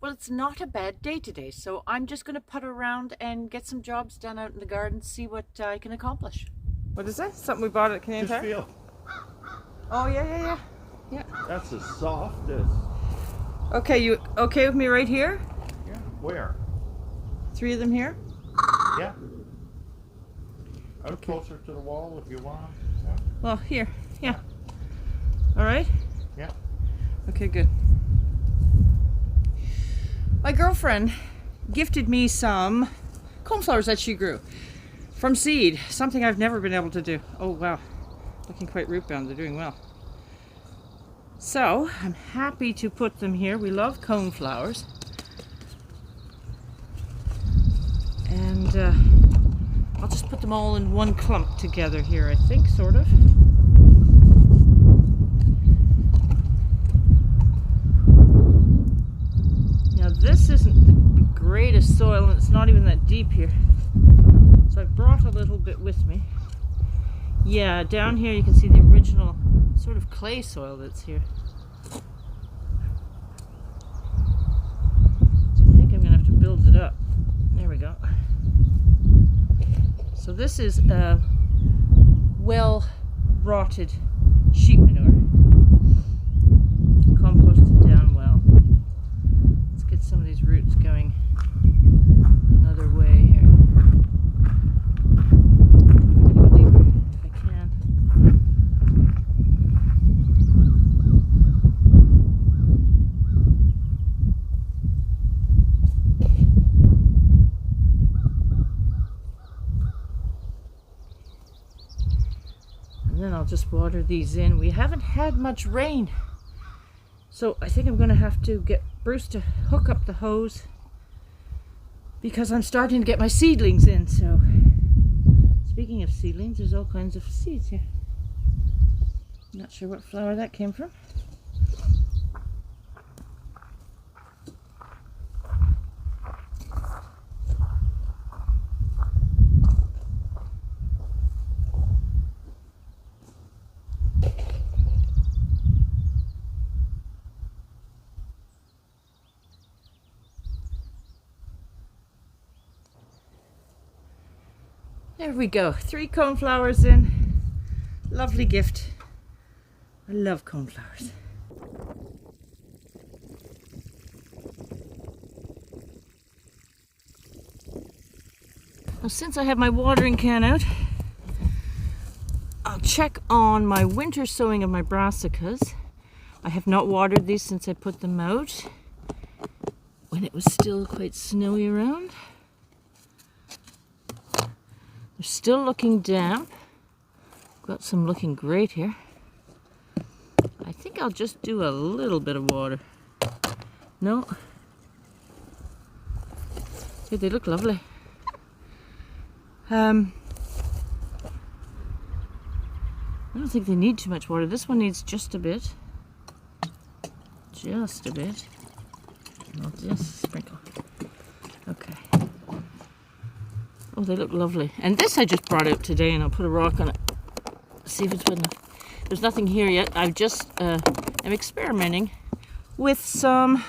well, it's not a bad day today, so I'm just going to putter around and get some jobs done out in the garden, see what I can accomplish. What is that? Something we bought at Canadian Tire? Feel. Oh, yeah. That's as soft as... Okay, you okay with me right here? Yeah. Where? 3 of them here? Yeah. Out closer to the wall if you want. Yeah. Well, here. Yeah. All right? Yeah. Okay, good. My girlfriend gifted me some coneflowers that she grew from seed, something I've never been able to do. Oh, wow. Looking quite root bound. They're doing well. So, I'm happy to put them here. We love coneflowers. And I'll just put them all in one clump together here, I think, sort of. Now, this isn't the greatest soil, and it's not even that deep here. So I brought a little bit with me. Yeah, down here you can see the original sort of clay soil that's here. So I think I'm going to have to build it up. There we go. So this is well-rotted sheep manure. Composted down well. Let's get some of these roots going another way here. I'm going to go deeper if I can. And then I'll just water these in. We haven't had much rain, so I think I'm going to have to get Bruce to hook up the hose because I'm starting to get my seedlings in. So speaking of seedlings, there's all kinds of seeds here. Not sure what flower that came from. There we go, 3 coneflowers in. Lovely gift. I love coneflowers. Now, since I have my watering can out, I'll check on my winter sowing of my brassicas. I have not watered these since I put them out when it was still quite snowy around. They're still looking damp. Got some looking great here. I think I'll just do a little bit of water. No. See, they look lovely. I don't think they need too much water. This one needs just a bit. Just a bit. I'll just sprinkle. Okay. Oh, they look lovely. And this I just brought out today, and I'll put a rock on it. See if it's good enough. There's nothing here yet. I've just am experimenting with some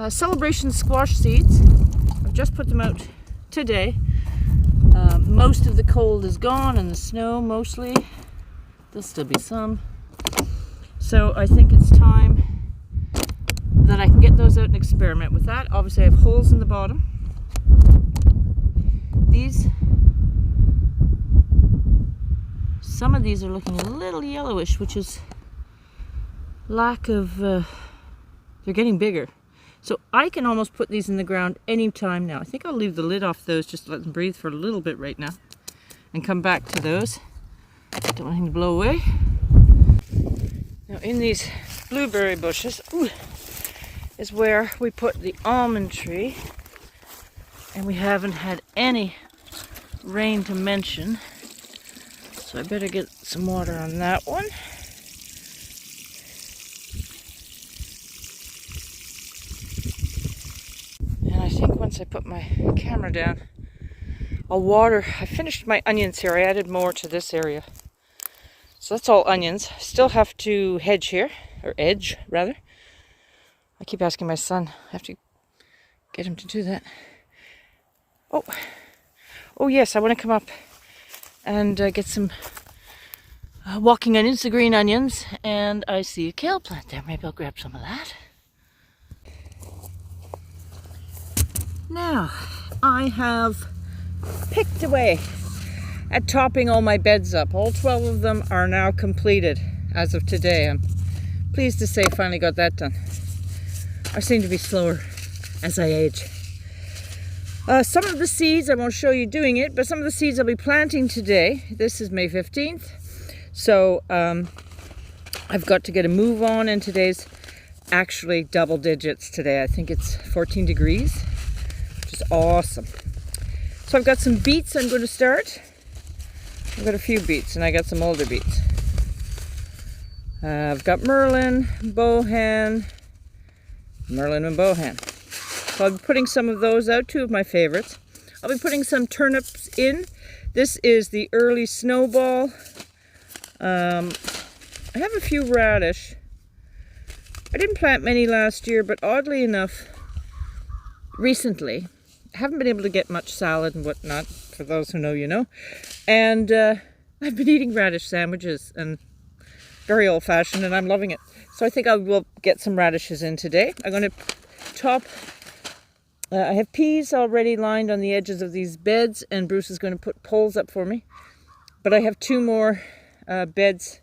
celebration squash seeds. I've just put them out today. Most of the cold is gone, and the snow mostly. There'll still be some. So I think it's time that I can get those out and experiment with that. Obviously I have holes in the bottom. Some of these are looking a little yellowish, which is lack of, they're getting bigger. So I can almost put these in the ground any time now. I think I'll leave the lid off those just to let them breathe for a little bit right now and come back to those. Don't want anything to blow away. Now in these blueberry bushes is where we put the almond tree, and we haven't had any rain to mention, so I better get some water on that one. And I think once I put my camera down, I'll water. I finished my onions here. I added more to this area. So that's all onions. Still have to hedge here, or edge rather. I keep asking my son, I have to get him to do that. Oh yes, I want to come up and get some walking onions, the green onions, and I see a kale plant there. Maybe I'll grab some of that. Now, I have picked away at topping all my beds up. All 12 of them are now completed as of today. I'm pleased to say I finally got that done. I seem to be slower as I age. Some of the seeds, I won't show you doing it, but some of the seeds I'll be planting today. This is May 15th. So I've got to get a move on, and today's actually double digits today. I think it's 14 degrees, which is awesome. So I've got some beets I'm going to start. I've got a few beets, and I got some older beets. I've got Merlin, Bohan, and Bohan. So I'll be putting some of those out, two of my favorites. I'll be putting some turnips in. This is the early snowball. I have a few radish. I didn't plant many last year, but oddly enough, recently, I haven't been able to get much salad and whatnot, for those who know you know. And I've been eating radish sandwiches, and very old-fashioned, and I'm loving it. So I think I will get some radishes in today. I'm going to top... I have peas already lined on the edges of these beds, and Bruce is going to put poles up for me. But I have two more beds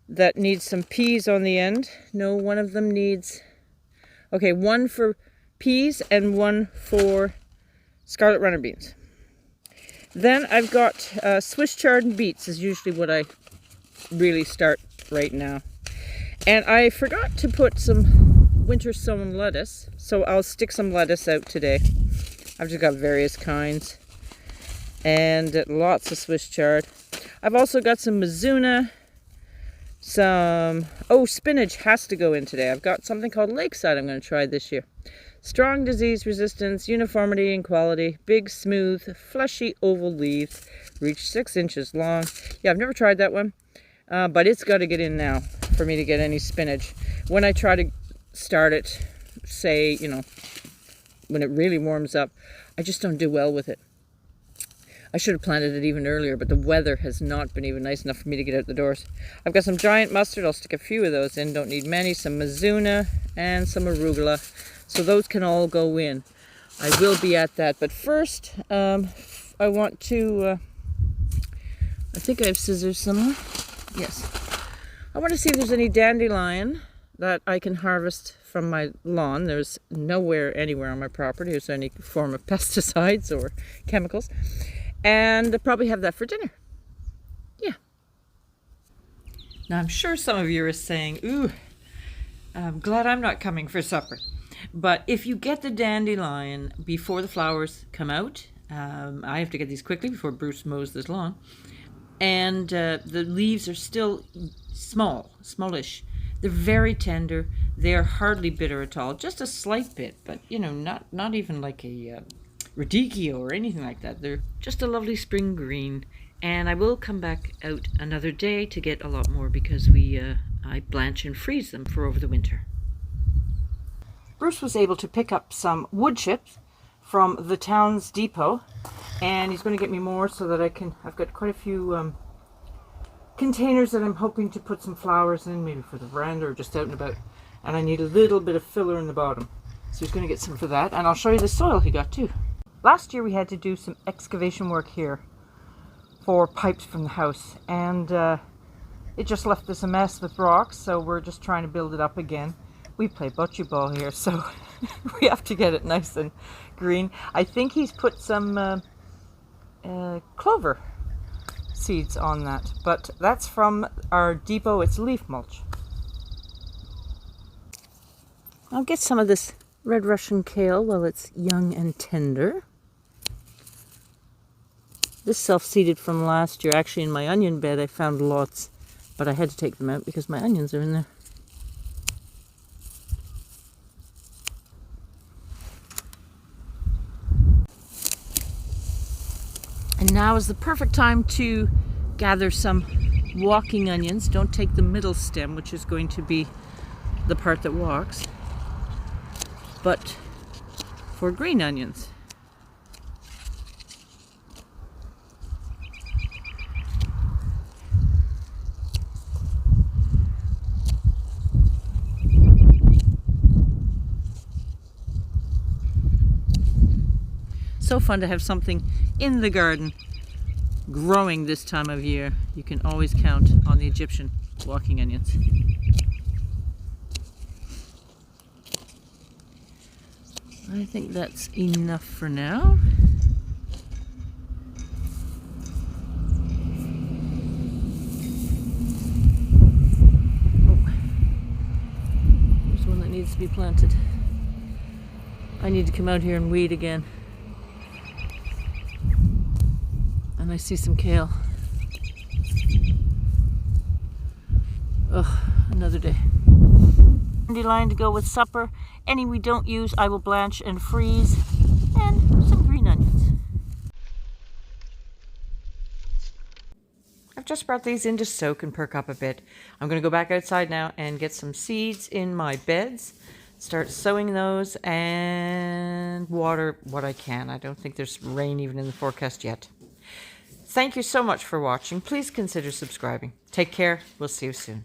that need some peas on the end. No, one of them needs... Okay, one for peas and one for scarlet runner beans. Then I've got Swiss chard and beets is usually what I really start right now. And I forgot to put some winter sown lettuce, so I'll stick some lettuce out today. I've just got various kinds and lots of Swiss chard. I've also got some Mizuna, some spinach has to go in today. I've got something called Lakeside I'm going to try this year. Strong disease resistance, uniformity and quality, big smooth fleshy oval leaves, reach 6 inches long. Yeah, I've never tried that one, but it's got to get in now for me to get any spinach. When I try to start it, say, you know, when it really warms up, I just don't do well with it. I should have planted it even earlier, but the weather has not been even nice enough for me to get out the doors. I've got some giant mustard. I'll stick a few of those in, don't need many. Some Mizuna and some arugula, so those can all go in. I will be at that, but first I want to I think I have scissors somewhere. Yes, I want to see if there's any dandelion that I can harvest from my lawn. There's nowhere anywhere on my property there's any form of pesticides or chemicals, and I'll probably have that for dinner. Yeah. Now I'm sure some of you are saying, ooh, I'm glad I'm not coming for supper. But if you get the dandelion before the flowers come out, I have to get these quickly before Bruce mows this lawn, and the leaves are still smallish. They're very tender. They're hardly bitter at all. Just a slight bit, but you know, not even like a radicchio or anything like that. They're just a lovely spring green. And I will come back out another day to get a lot more because I blanch and freeze them for over the winter. Bruce was able to pick up some wood chips from the town's depot, and he's going to get me more so that I've got quite a few containers that I'm hoping to put some flowers in, maybe for the veranda or just out and about, and I need a little bit of filler in the bottom, so he's going to get some for that. And I'll show you the soil he got too. Last year we had to do some excavation work here for pipes from the house, and it just left us a mess with rocks, so we're just trying to build it up again. We play bocce ball here, so we have to get it nice and green. I think he's put some clover seeds on that, but that's from our depot. It's leaf mulch. I'll get some of this red Russian kale while it's young and tender. This self-seeded from last year. Actually, in my onion bed I found lots, but I had to take them out because my onions are in there. And now is the perfect time to gather some walking onions. Don't take the middle stem, which is going to be the part that walks, but for green onions. So fun to have something in the garden growing this time of year. You can always count on the Egyptian walking onions. I think that's enough for now. Oh, there's one that needs to be planted. I need to come out here and weed again. And I see some kale. Ugh, another day. Dandelion to go with supper. Any we don't use, I will blanch and freeze. And some green onions. I've just brought these in to soak and perk up a bit. I'm going to go back outside now and get some seeds in my beds. Start sowing those and water what I can. I don't think there's rain even in the forecast yet. Thank you so much for watching. Please consider subscribing. Take care. We'll see you soon.